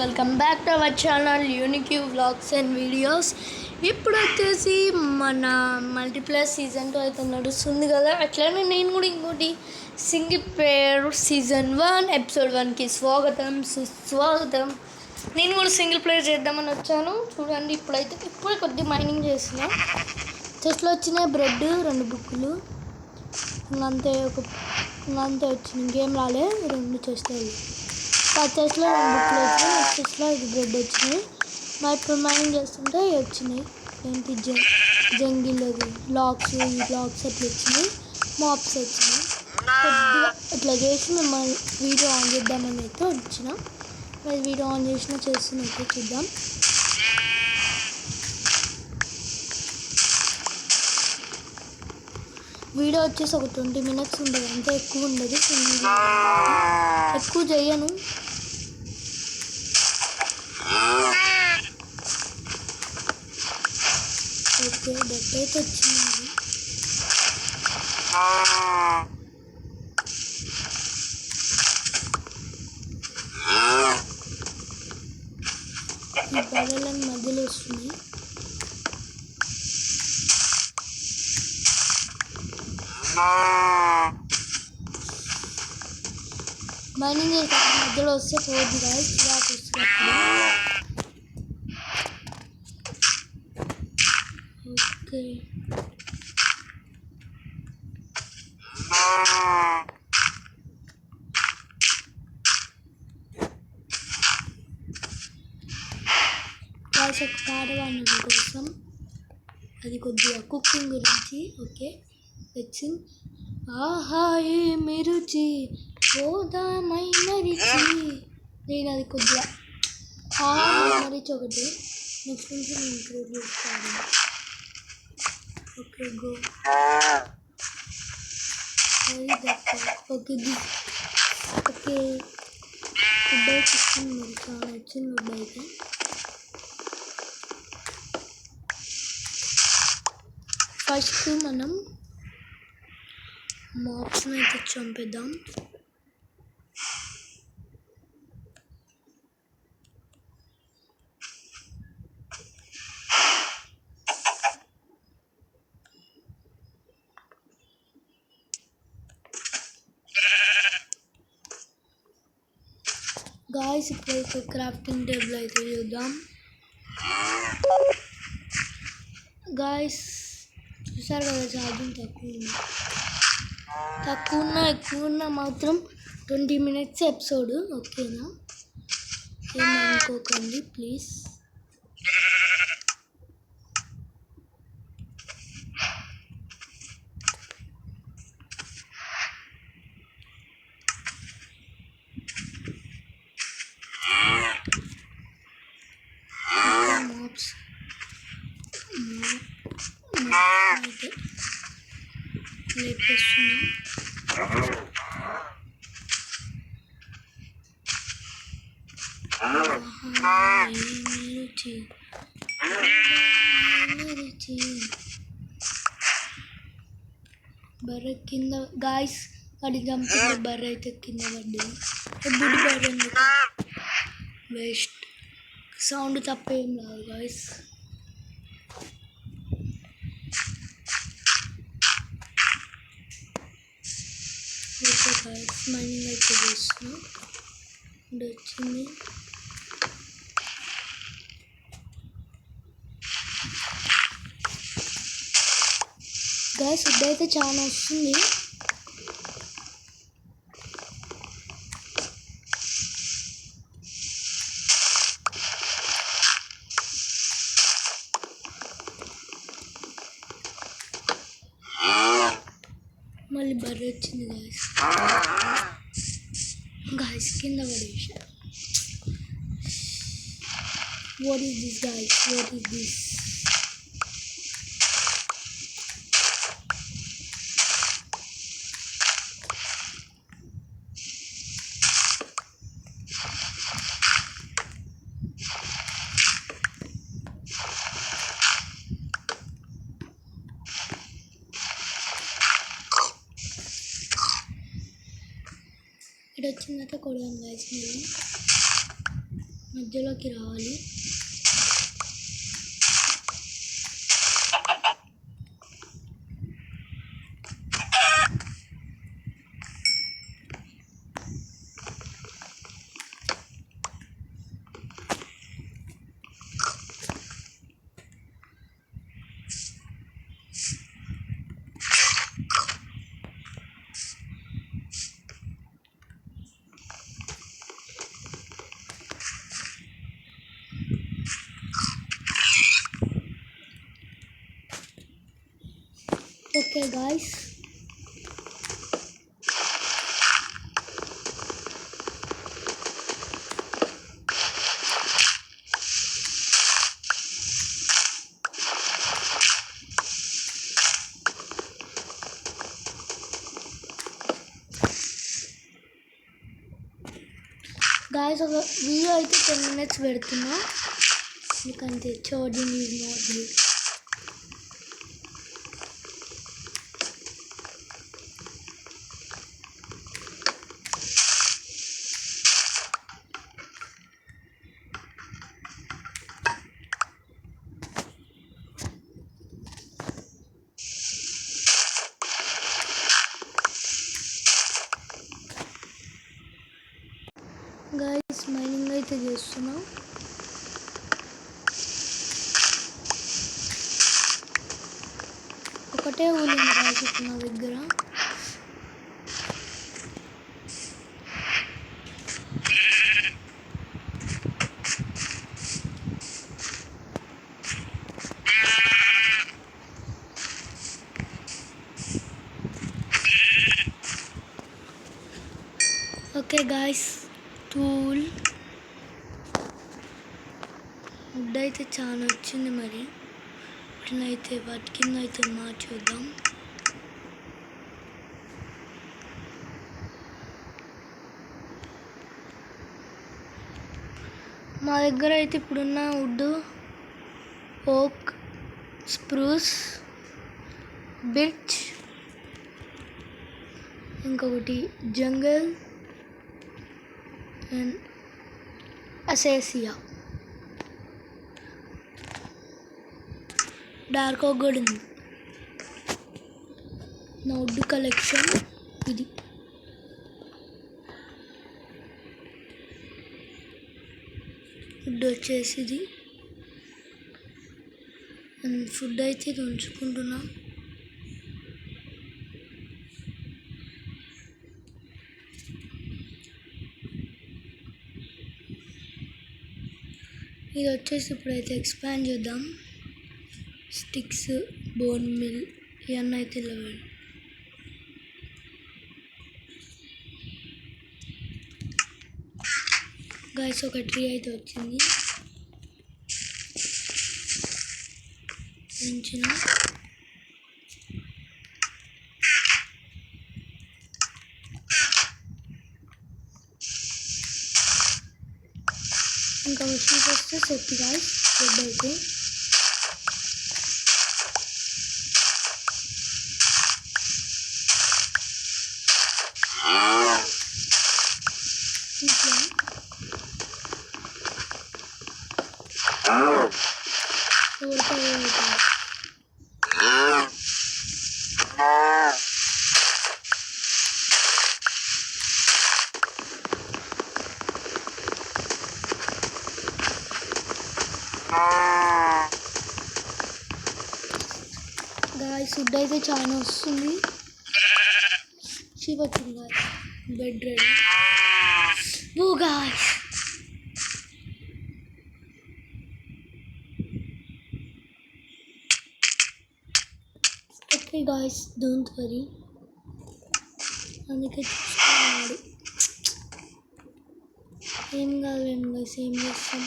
Welcome back to our channel unique vlogs and videos. ఇప్పుడు వచ్చేసి మన మల్టీప్లేయర్ సీజన్ 2 అయితే నడుస్తుంది కదా, అట్లనే నేను కూడా ఇంకోటి సింగిల్ ప్లేయర్ సీజన్ 1 ఎపిసోడ్ 1కి స్వాగతం సుస్వాగతం. నేను కూడా సింగిల్ ప్లేయర్ చేద్దామని వచ్చాను. చూడండి, ఇప్పుడే కొద్దిగా మైనింగ్ చేస్తున్నా. చెస్ట్లో వచ్చిన బ్రెడ్ 2 బుక్కులు ఇంకంతే వచ్చింది, ఇంకేం రాలే. 2 చెస్ట్లు చెస్ట్లో 2 బుక్కులు వచ్చినాయి. నెక్స్ట్ చెస్ట్లో ఇది బ్రెడ్ వచ్చినాయి. మా ఇప్పుడు మైనింగ్ చేస్తుంటే వచ్చినాయి. ఏంటి జంగిల్ది బ్లాక్స్ అట్లా వచ్చినాయి. మాప్స్ వచ్చినాయి. కొద్దిగా ఇట్లా చేసి మిమ్మల్ని వీడియో ఆన్ చేద్దామని అయితే వచ్చిన. మరి వీడియో ఆన్ చేస్తున్నట్టు చూద్దాం. వీడియో వచ్చేసి ఒక 20 minutes ఉంటుంది, అంతే, ఎక్కువ ఉండదు. ఎక్కువ చేయను. ఓకే, బట్ అయితే వచ్చింది. ఈ బర్రెలను మధ్యలో వస్తుంది. మైనింగ్ మధ్యలో వస్తే పోద్ది కాదు, చిరాకు వస్తుంది. ఓకే, ఒక పాట వాడిన కోసం, అది కొద్దిగా కుకింగ్ గురించి. ఓకే, వచ్చింది. ఆహా ఏమి రుచి, గోదామైన రుచి. నేను అది కొద్దిగా రుచి ఒకటి. నెక్స్ట్ నుంచి నేను ఇంక్లూడ్ చేస్తాను. Okay, go. ఓకే, ఓకే, అబ్బాయి వచ్చింది. మరి చాలా వచ్చింది అబ్బాయికి. ఫస్ట్ మనం మాప్స్ని అయితే చంపేద్దాం. గాయ్స్, ఇప్పుడైతే క్రాఫ్టింగ్ టేబుల్ అయితే చూద్దాం. గాయ్స్, చూసారు కదా, ఛార్జింగ్ ఎక్కువ ఉన్నా మాత్రం 20 minutes ఎపిసోడ్. ఓకేనా, ఏమనుకోకండి ప్లీజ్. బర్రె కింద, గాయస్, వాడి చంపిన బర్రె అయితే కింద పడ్డది. బుడి బర్రె ఎందుకు వేస్ట్, సౌండ్ తప్పేం రాదు గాయస్. ఓకే గాయస్, మైనింగ్ అయితే చేస్తున్నాం. వచ్చింది. గాయస్, ఫుడ్ అయితే చాలా వస్తుంది. మళ్ళీ బర్రె వచ్చింది గాయస్, కింద పడేసి. What is this guys, what is this? ఇక్కడ వచ్చిందంటే కొడదాం గాయస్. మళ్ళీ మధ్యలోకి రావాలి. Okay guys, ఒక వీడియో అయితే 10 minutes పెడుతున్నా, ఎందుకంటే charging is not good. Guys mining అయితే చేస్తున్నాం. ఒకటే ఊలింది గైస్ నా దగ్గర. ఓకే గాయస్, టూల్ వుడ్ అయితే చాలా వచ్చింది. మరి ఇప్పుడైతే వాటి కింద అయితే మార్చుద్దాం. మా దగ్గర అయితే ఇప్పుడున్న వుడ్ ఓక్, స్ప్రూస్, బిర్చ్, ఇంకొకటి జంగల్ అండ్ అసేసియా, డార్క్ ఓక్ కూడా ఉంది. నా వుడ్ కలెక్షన్ ఇది. వుడ్ వచ్చేసి ఇది. ఫుడ్ అయితే ఇది ఉంచుకుంటున్నా. ఇది వచ్చేసి ఇప్పుడైతే ఎక్స్పాండ్ చేద్దాం. స్టిక్స్, బోన్ మిల్ ఇవన్నీ అయితే లేవండి. గైస్ ఒక ట్రీ అయితే వచ్చింది. పెంచిన ఇంకా వచ్చి వస్తే సెట్ గైస్. బెడ్ అయితే గాయస్ ఫుడ్ అయితే చాలా వస్తుంది. షీప్ వచ్చింది guys. Bed ready. Oh guys, okay guys, don't worry. అందుకే చూసుకున్నాడు. ఏం కాదులేండి గాయస్, ఏం చేస్తాం.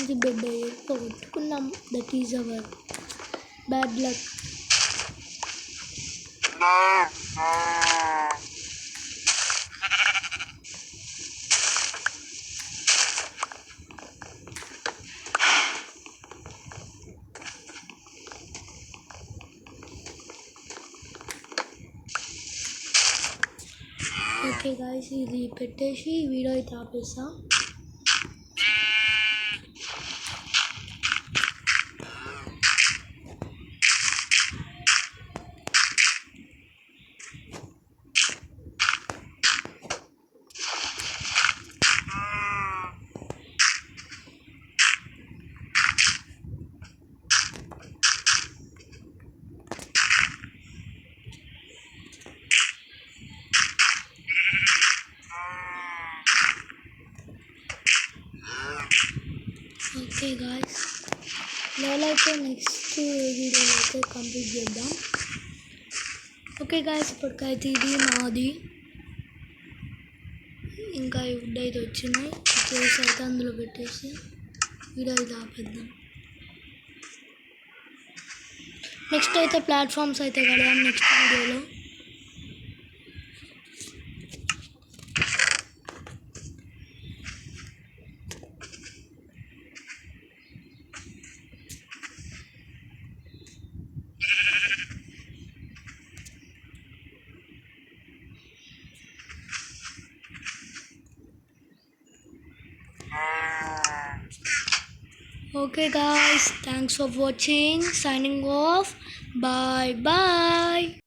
ఇది బెడ్ పోగొట్టుకున్నాం. That is our bad luck. Okay guys, ఇది పెట్టేసి వీడియో అయితే ఆపేస్తా. ఓకే గాయ్స్, లెవెల్ అయితే నెక్స్ట్ వీడియోలో అయితే కంప్లీట్ చేద్దాం. ఓకే గాయ్స్, ఇప్పటికైతే ఇది నాది. ఇంకా ఈ వుడ్ అయితే వచ్చినాయి, చేసి అయితే అందులో పెట్టేసి వీడియో అయితే ఆపేద్దాం. నెక్స్ట్ అయితే ప్లాట్ఫామ్స్ అయితే కడదాం నెక్స్ట్ వీడియోలో. Okay guys, thanks for watching. Signing off. Bye bye.